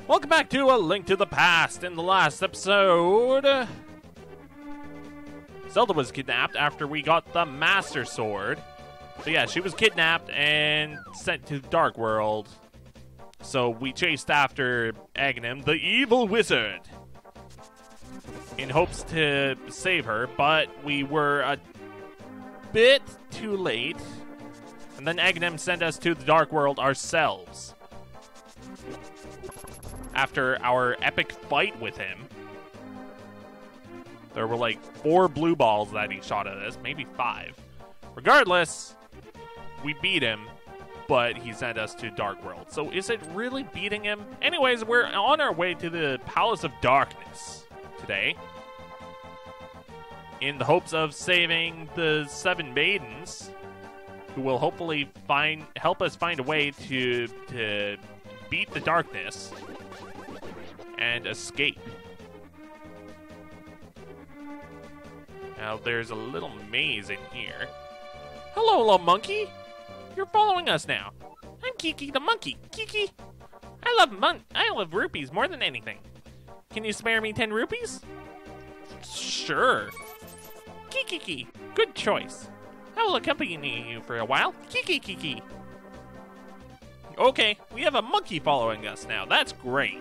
Welcome back to A Link to the Past. In the last episode, Zelda was kidnapped after we got the Master Sword. So yeah, she was kidnapped and sent to the Dark World. So we chased after Aghanim, the evil wizard, in hopes to save her, but we were a bit too late. And then Aghanim sent us to the Dark World ourselves. After our epic fight with him, there were like 4 blue balls that he shot at us, maybe 5. Regardless, we beat him, but he sent us to Dark World. So is it really beating him? Anyways, we're on our way to the Palace of Darkness today, in the hopes of saving the 7 maidens, who will hopefully help us find a way to beat the darkness and escape. Now, there's a little maze in here. Hello, little monkey. You're following us now. I'm Kiki the monkey. Kiki, I love rupees more than anything. Can you spare me 10 rupees? Sure. Kiki, good choice. I will accompany you for a while. Kiki. Okay, we have a monkey following us now. That's great.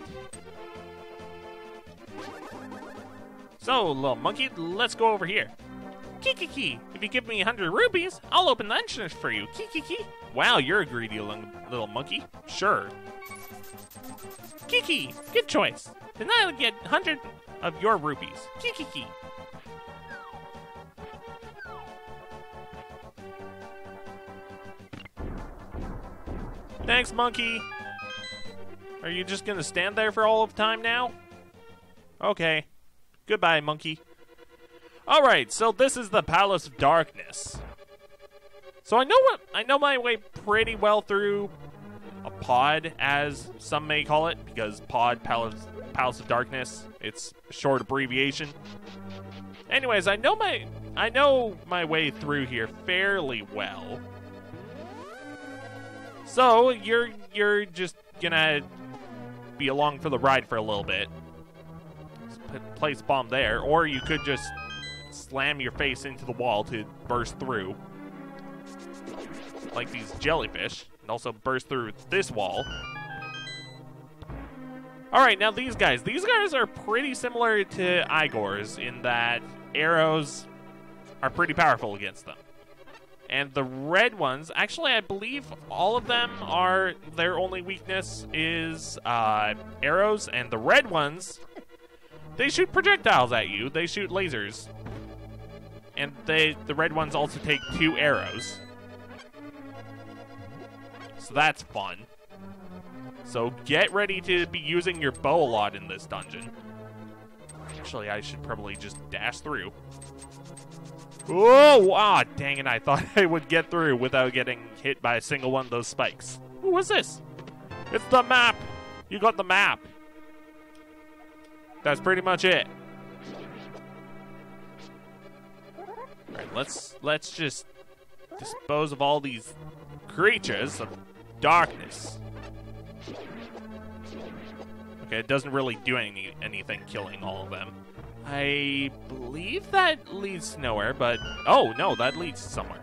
So, little monkey, let's go over here. Kiki, if you give me 100 rupees, I'll open the entrance for you. Kiki. Wow, you're a greedy little monkey. Sure. Kiki, good choice. Then I'll get 100 of your rupees. Kiki. Thanks, monkey. Are you just gonna stand there for all of time now? Okay. Goodbye, monkey. Alright, so this is the Palace of Darkness. So I know my way pretty well through a pod, as some may call it, because pod, Palace of Darkness, it's a short abbreviation. Anyways, I know my way through here fairly well. So you're just gonna be along for the ride for a little bit. Place bomb there, or you could just slam your face into the wall to burst through, like these jellyfish, and also burst through this wall. Alright, now these guys are pretty similar to Igor's in that arrows are pretty powerful against them. And the red ones, actually I believe all of them their only weakness is arrows, and the red ones, they shoot projectiles at you. They shoot lasers. And the red ones also take 2 arrows. So that's fun. So get ready to be using your bow a lot in this dungeon. Actually, I should probably just dash through. Oh, ah, dang it, I thought I would get through without getting hit by a single one of those spikes. Ooh, what's this? It's the map! You got the map! That's pretty much it. Alright, let's just dispose of all these creatures of darkness. Okay, it doesn't really do anything killing all of them. I believe that leads nowhere, but oh no, that leads somewhere.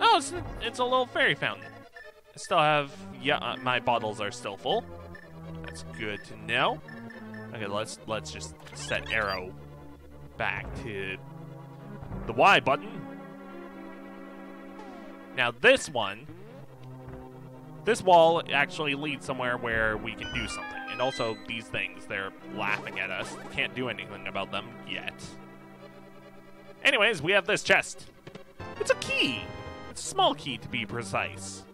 Oh, it's a little fairy fountain. I still have my bottles are still full. That's good to know. Okay, let's just set arrow back to the Y button. Now this wall actually leads somewhere where we can do something. And also these things, they're laughing at us. Can't do anything about them yet. Anyways, we have this chest. It's a key. It's a small key to be precise.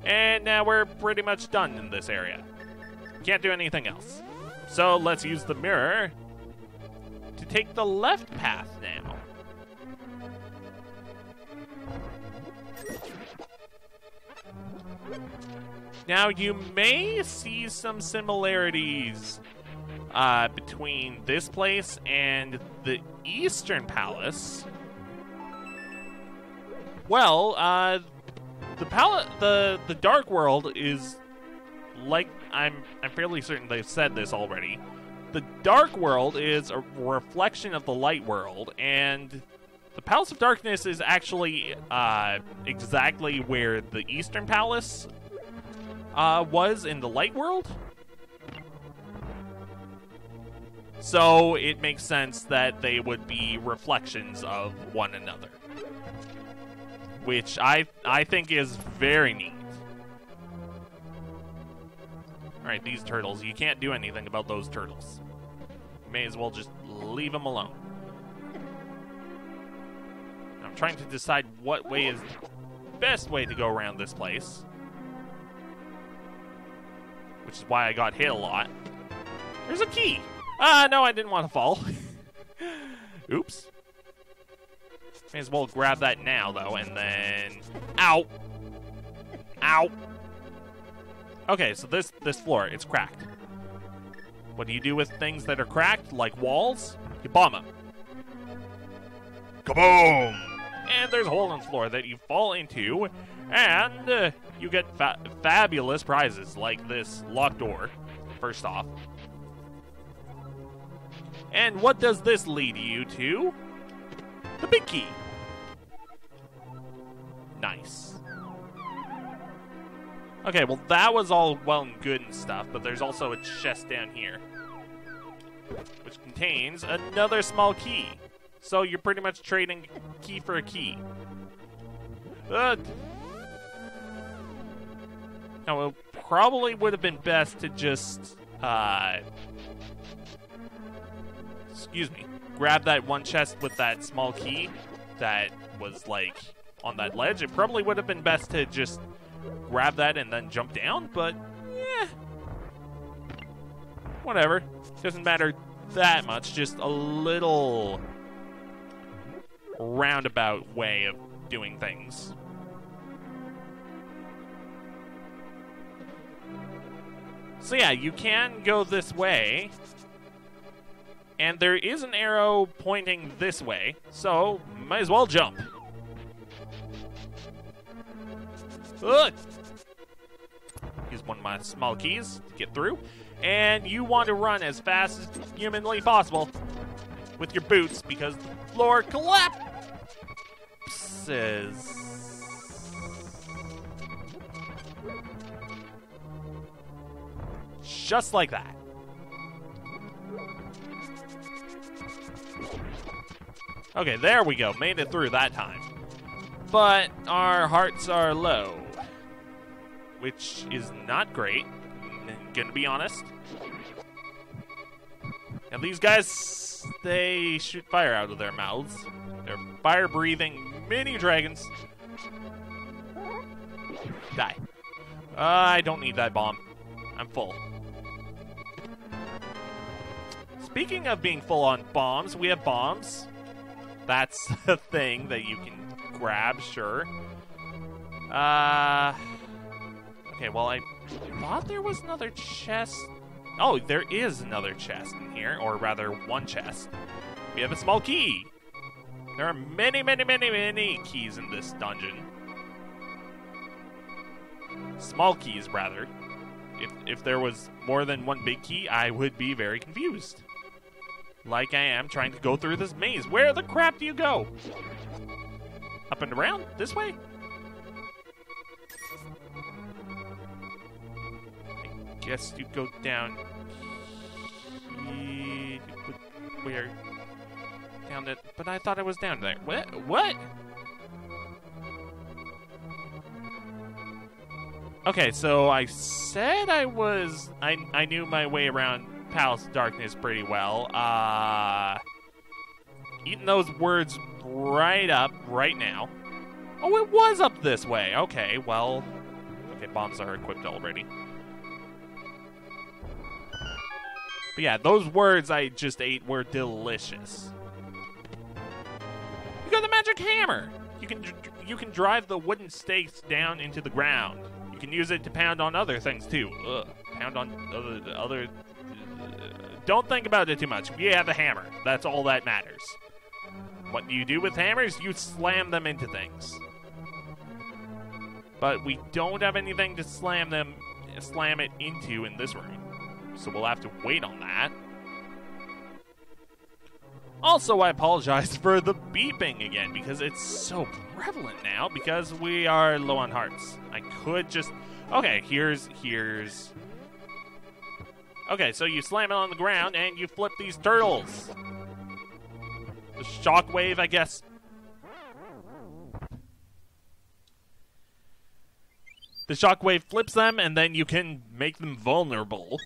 And now we're pretty much done in this area. Can't do anything else. So let's use the mirror to take the left path now. Now you may see some similarities between this place and the Eastern Palace. Well, the Dark World is like I'm fairly certain they've said this already. The Dark World is a reflection of the Light World, and the Palace of Darkness is actually exactly where the Eastern Palace was in the Light World. So it makes sense that they would be reflections of one another, which I think is very neat. Alright, these turtles. You can't do anything about those turtles. May as well just leave them alone. I'm trying to decide what way is the best way to go around this place, which is why I got hit a lot. There's a key! No, I didn't want to fall. Oops. May as well grab that now, though, and then... Ow! Ow! Okay, so this floor, it's cracked. What do you do with things that are cracked, like walls? You bomb them. Kaboom! And there's a hole in the floor that you fall into, and you get fabulous prizes, like this locked door, first off. And what does this lead you to? The big key. Nice. Okay, well that was all well and good and stuff, but there's also a chest down here, which contains another small key. So you're pretty much trading key for a key. Now, it probably would have been best to just, grab that one chest with that small key that was, like, on that ledge. It probably would have been best to just grab that and then jump down, but, whatever. Doesn't matter that much, just a little roundabout way of doing things. So yeah, you can go this way, and there is an arrow pointing this way, so might as well jump. Ugh. Use one of my small keys to get through, and you want to run as fast as humanly possible with your boots because the floor collapses. Just like that. Okay, there we go. Made it through that time. But our hearts are low, which is not great, I'm gonna be honest. And these guys, they shoot fire out of their mouths. They're fire-breathing mini dragons. Die. I don't need that bomb. I'm full. Speaking of being full on bombs, we have bombs. That's a thing that you can grab, sure. Okay, well, I thought there was another chest. Oh, there is another chest in here, or rather, one chest. We have a small key. There are many, many, many, many keys in this dungeon. Small keys, rather. If there was more than one big key, I would be very confused. Like I am trying to go through this maze. Where the crap do you go? Up and around? This way? I guess you go down here. Where? Down there. But I thought I was down there. What? Okay, so I said I knew my way around Palace of Darkness pretty well. Eating those words right up right now. Oh, it was up this way. Okay, well. Okay, bombs are equipped already. But yeah, those words I just ate were delicious. You got the magic hammer. You can drive the wooden stakes down into the ground. You can use it to pound on other things too. Ugh. Pound on other. Don't think about it too much. We have the hammer. That's all that matters. What do you do with hammers? You slam them into things. But we don't have anything to slam them slam it into in this room. So we'll have to wait on that. Also, I apologize for the beeping again, because it's so prevalent now, because we are low on hearts. I could just... Okay, here's... Okay, so you slam it on the ground, and you flip these turtles. The shockwave, I guess. The shockwave flips them, and then you can make them vulnerable.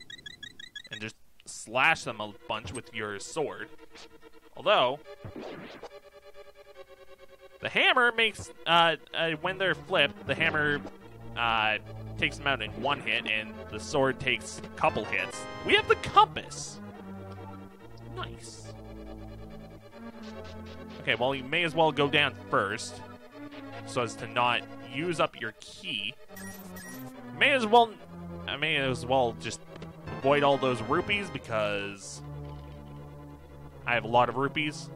And just slash them a bunch with your sword. Although, the hammer makes, when they're flipped, the hammer takes them out in one hit, and the sword takes a couple hits. We have the compass. Nice. Okay, well, you may as well go down first, so as to not use up your key. I may as well just avoid all those rupees, because I have a lot of rupees.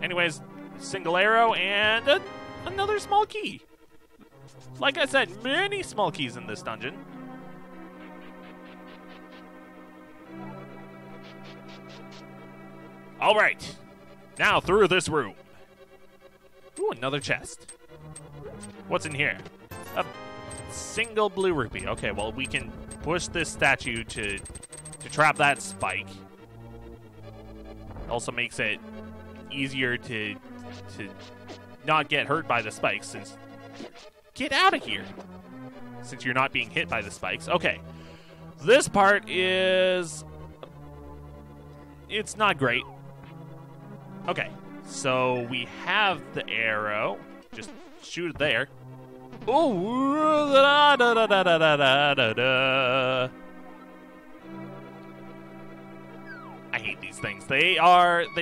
Anyways, single arrow and another small key. Like I said, many small keys in this dungeon. Alright, now through this room. Ooh, another chest. What's in here? A single blue rupee. Okay, well, we can push this statue to trap that spike. Also makes it easier to not get hurt by the spikes, since... Get out of here! Since you're not being hit by the spikes. Okay. This part is... It's not great. Okay. So we have the arrow. Just shoot it there. Ooh! Da, da, da, da, da, da, da, da. I hate these things. They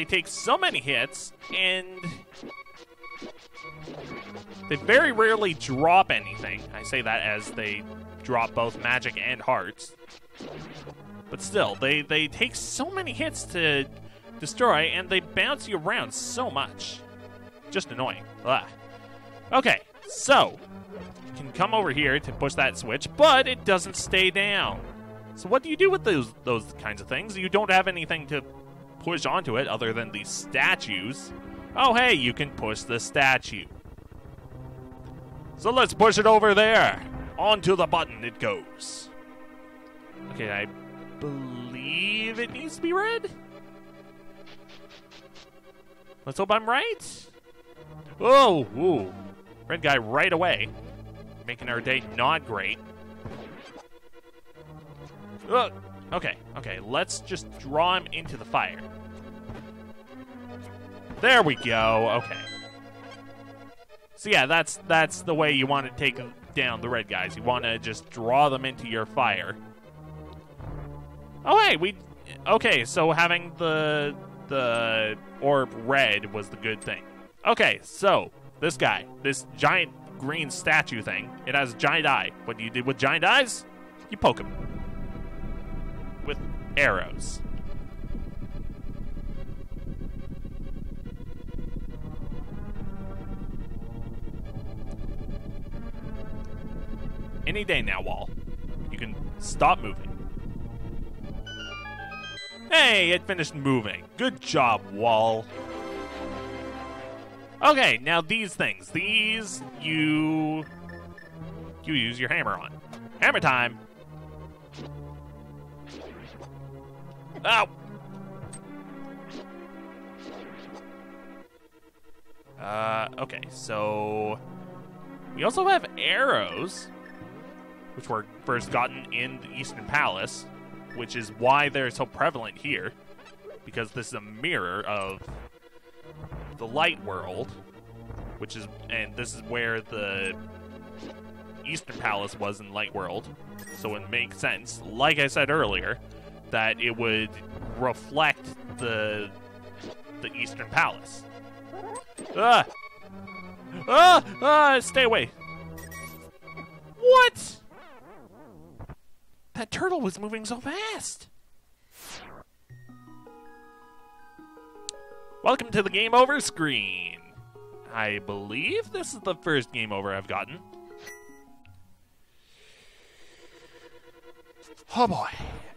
take so many hits, and they very rarely drop anything. I say that as they drop both magic and hearts. But still, they take so many hits to destroy, and they bounce you around so much. Just annoying. Ugh. Okay, so you can come over here to push that switch, but it doesn't stay down. So what do you do with those kinds of things? You don't have anything to push onto it other than these statues. Oh, hey, you can push the statue. So let's push it over there. Onto the button it goes. Okay, I believe it needs to be red. Let's hope I'm right. Oh, ooh. Red guy right away. Making our day not great. Okay, let's just draw him into the fire. There we go, okay. So yeah, that's the way you want to take down the red guys. You want to just draw them into your fire. Oh, hey, okay, so having the orb red was the good thing. Okay, so this guy, this giant green statue thing, it has a giant eye. What do you do with giant eyes? You poke him with arrows. Any day now, Wall. You can stop moving. Hey, it finished moving. Good job, Wall. Okay, now these things. These you use your hammer on. Hammer time. Ow! Okay, so we also have arrows, which were first gotten in the Eastern Palace, which is why they're so prevalent here, because this is a mirror of the light world, and this is where the Eastern Palace was in Light World, so it makes sense, like I said earlier, that it would reflect the Eastern Palace. Stay away. What? That turtle was moving so fast. Welcome to the game over screen. I believe this is the first game over I've gotten. Oh boy.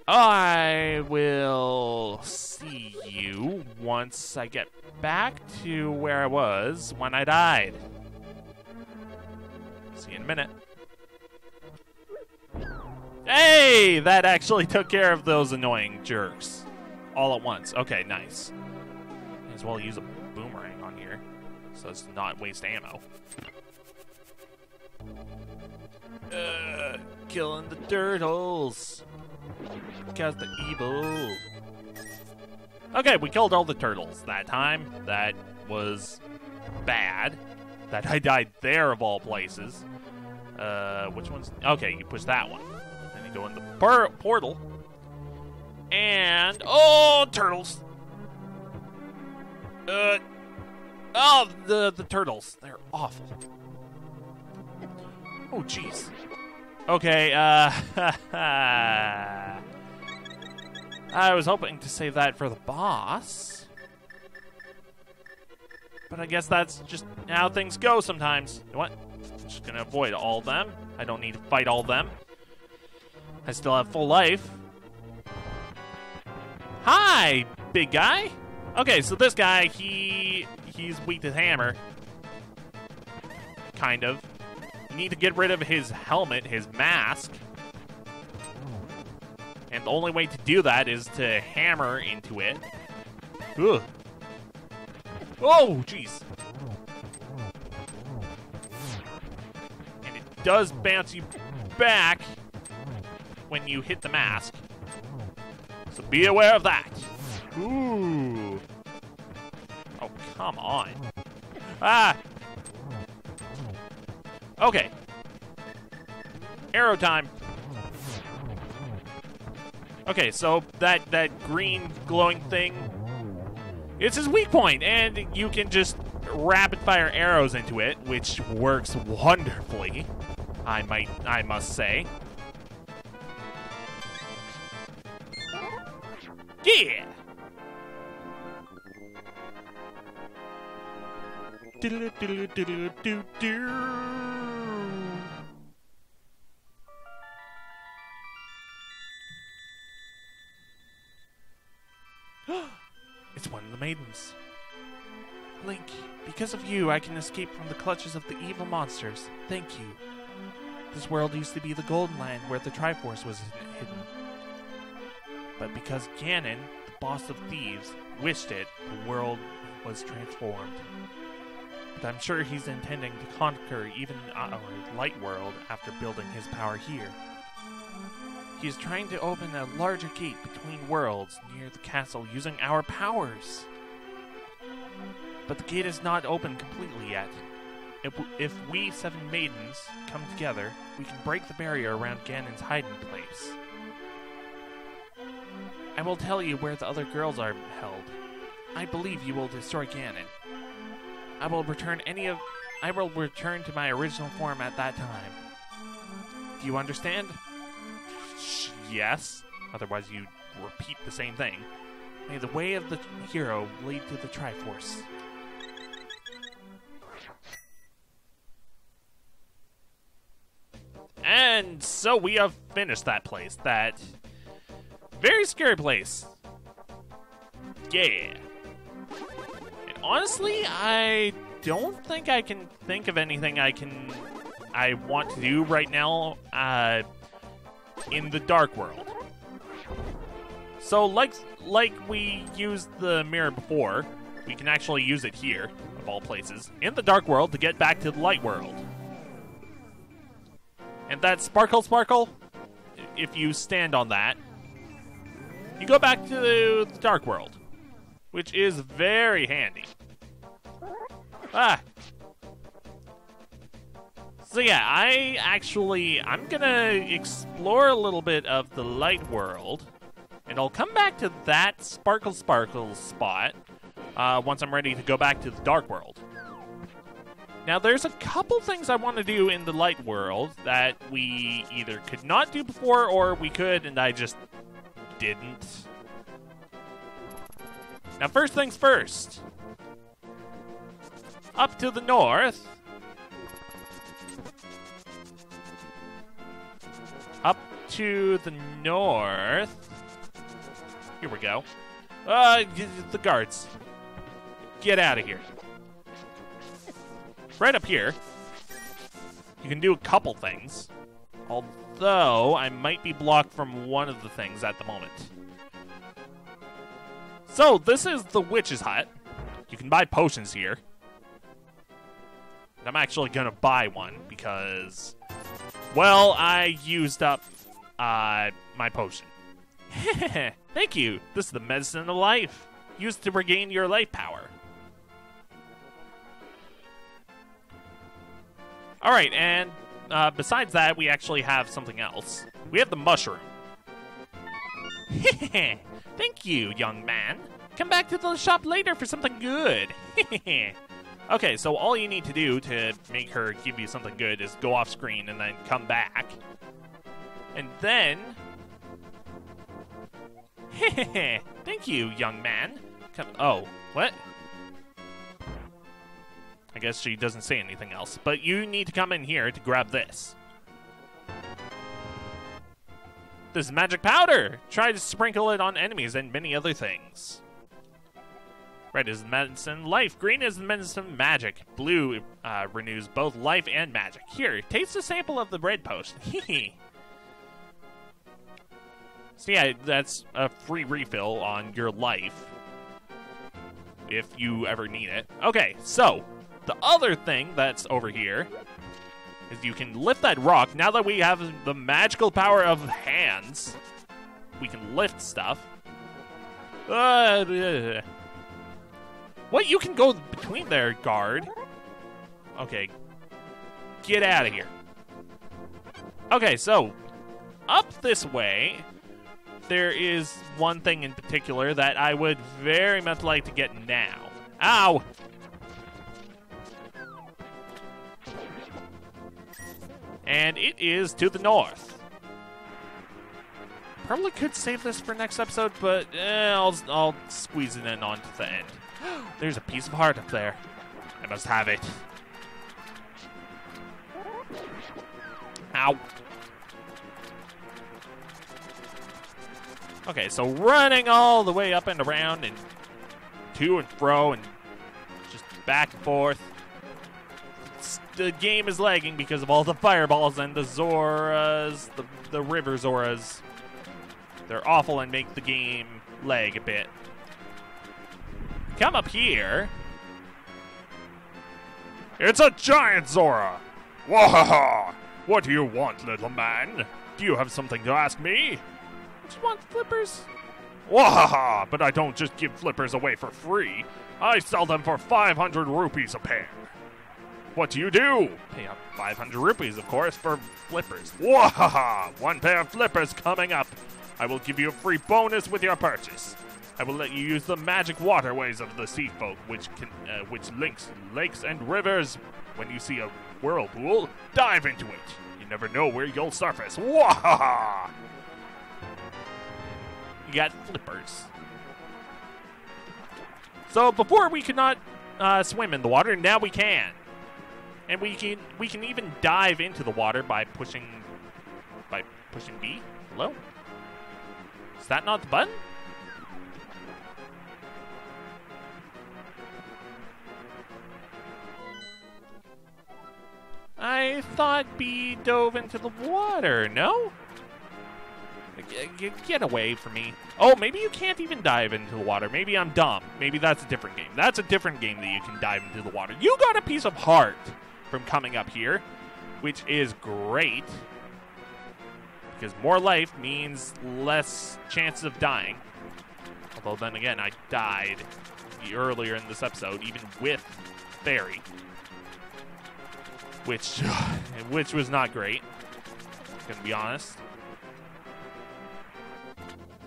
I will see you once I get back to where I was when I died. See you in a minute. Hey! That actually took care of those annoying jerks. All at once. Okay, nice. May as well use a boomerang on here so as to not waste ammo. Killing the turtles. Because they're evil. Okay, we killed all the turtles that time. That was bad. That I died there of all places. Which one's... Okay, you push that one. Then you go in the portal. And... Oh, turtles! Oh, the turtles. They're awful. Oh, jeez. Okay, I was hoping to save that for the boss. But I guess that's just how things go sometimes. You know what? I'm just gonna avoid all of them. I don't need to fight all of them. I still have full life. Hi, big guy. Okay, so this guy, he's weak to the hammer. Kind of. You need to get rid of his helmet, his mask. And the only way to do that is to hammer into it. Ugh. Oh, jeez. And it does bounce you back when you hit the mask. So be aware of that. Ooh. Oh, come on. Ah! Okay. Arrow time. Okay, so that green glowing thing, it's his weak point, and you can just rapid fire arrows into it, which works wonderfully, I must say. Yeah. It's one of the maidens. Link, because of you, I can escape from the clutches of the evil monsters. Thank you. This world used to be the Golden Land where the Triforce was hidden. But because Ganon, the boss of thieves, wished it, the world was transformed. But I'm sure he's intending to conquer even our light world after building his power here. He is trying to open a larger gate between worlds near the castle using our powers. But the gate is not open completely yet. If we 7 maidens come together, we can break the barrier around Ganon's hiding place. I will tell you where the other girls are held. I believe you will destroy Ganon. I will return to my original form at that time. Do you understand? Yes. Otherwise you repeat the same thing. May the way of the hero lead to the Triforce. And so we have finished that place. That very scary place. Yeah. And honestly, I don't think I can think of anything I want to do right now in the Dark World. So like we used the mirror before, we can actually use it here, of all places, in the Dark World to get back to the Light World. And that sparkle, if you stand on that, you go back to the Dark World, which is very handy. Ah. So yeah, I'm gonna explore a little bit of the Light World, and I'll come back to that sparkle spot once I'm ready to go back to the Dark World. Now, there's a couple things I want to do in the Light World that we either could not do before or we could, and I just didn't. Now, first things first. Up to the north. Up to the north. Here we go. The guards. Get out of here. Right up here, you can do a couple things. Although, I might be blocked from one of the things at the moment. So, this is the witch's hut. You can buy potions here. I'm actually going to buy one because, well, I used up my potion. Thank you. This is the medicine of life. Used to regain your life power. Alright, and besides that, we actually have something else. We have the mushroom. Thank you, young man. Come back to the shop later for something good. Okay, so all you need to do to make her give you something good is go off screen and then come back. And then... Thank you, young man. Oh, what? I guess she doesn't say anything else. But you need to come in here to grab this. This is magic powder! Try to sprinkle it on enemies and many other things. Red is medicine life. Green is medicine magic. Blue renews both life and magic. Here, taste a sample of the red potion. So yeah, that's a free refill on your life. If you ever need it. Okay, so the other thing that's over here is you can lift that rock. Now that we have the magical power of hands, we can lift stuff. What? You can go between there, guard. Okay. Get out of here. Okay, so up this way, there is one thing in particular that I would very much like to get now. Ow! And it is to the north. Probably could save this for next episode, but I'll squeeze it in onto the end. There's a piece of heart up there. I must have it. Ow. Okay, so running all the way up and around and to and fro and just back and forth. The game is lagging because of all the fireballs and the Zoras, the river Zoras. They're awful and make the game lag a bit. Come up here. It's a giant Zora! Wahaha! What do you want, little man? Do you have something to ask me? Do you want flippers? Wahaha! But I don't just give flippers away for free. I sell them for 500 rupees a pair. What do you do? Pay up 500 rupees, of course, for flippers. Wahaha! One pair of flippers coming up. I will give you a free bonus with your purchase. I will let you use the magic waterways of the sea folk, which links lakes and rivers. When you see a whirlpool, dive into it. You never know where you'll surface. Wahaha! You got flippers. So before we could not swim in the water, now we can. And we can even dive into the water by pushing B. Hello? Is that not the button? I thought B dove into the water, no? Get away from me. Oh, maybe you can't even dive into the water. Maybe I'm dumb. Maybe that's a different game. That's a different game that you can dive into the water. You got a piece of heart from coming up here, which is great. Because more life means less chances of dying. Although then again, I died earlier in this episode, even with Fairy. Which was not great, gonna be honest.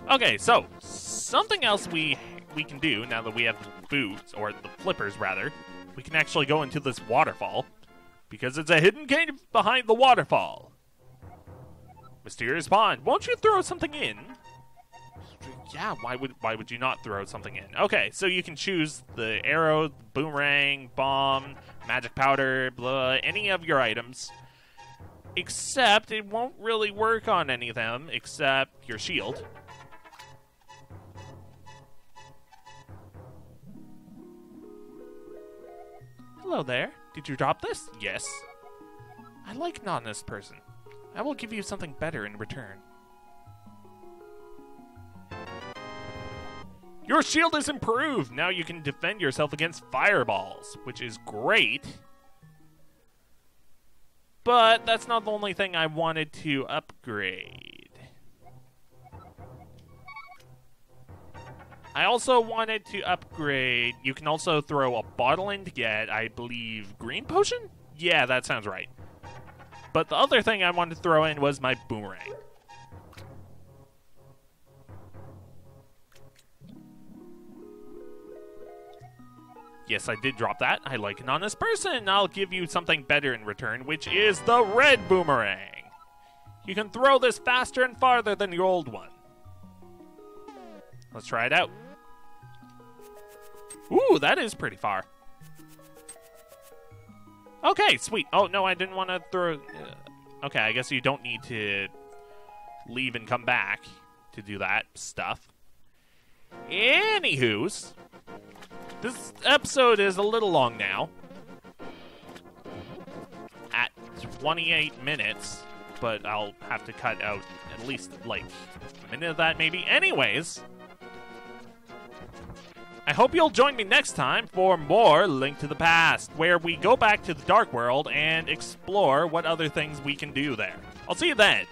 Okay, so something else we can do now that we have the boots, or the flippers rather, we can actually go into this waterfall because it's a hidden cave behind the waterfall. Mysterious pond. Won't you throw something in? Yeah, why would you not throw something in? Okay, so you can choose the arrow, boomerang, bomb, magic powder, blah, any of your items. Except it won't really work on any of them except your shield. Hello there. Did you drop this? Yes. I like an honest person. I will give you something better in return. Your shield is improved! Now you can defend yourself against fireballs, which is great. But that's not the only thing I wanted to upgrade. I also wanted to upgrade... You can also throw a bottle in to get, I believe, green potion? Yeah, that sounds right. But the other thing I wanted to throw in was my boomerang. Yes, I did drop that. I like an honest person. I'll give you something better in return, which is the red boomerang. You can throw this faster and farther than your old one. Let's try it out. Ooh, that is pretty far. Okay, sweet. Oh, no, I didn't want to throw... okay, I guess you don't need to leave and come back to do that stuff. Anywho's... This episode is a little long now. At 28 minutes. But I'll have to cut out at least, like, a minute of that, maybe. Anyways. I hope you'll join me next time for more Link to the Past, where we go back to the Dark World and explore what other things we can do there. I'll see you then.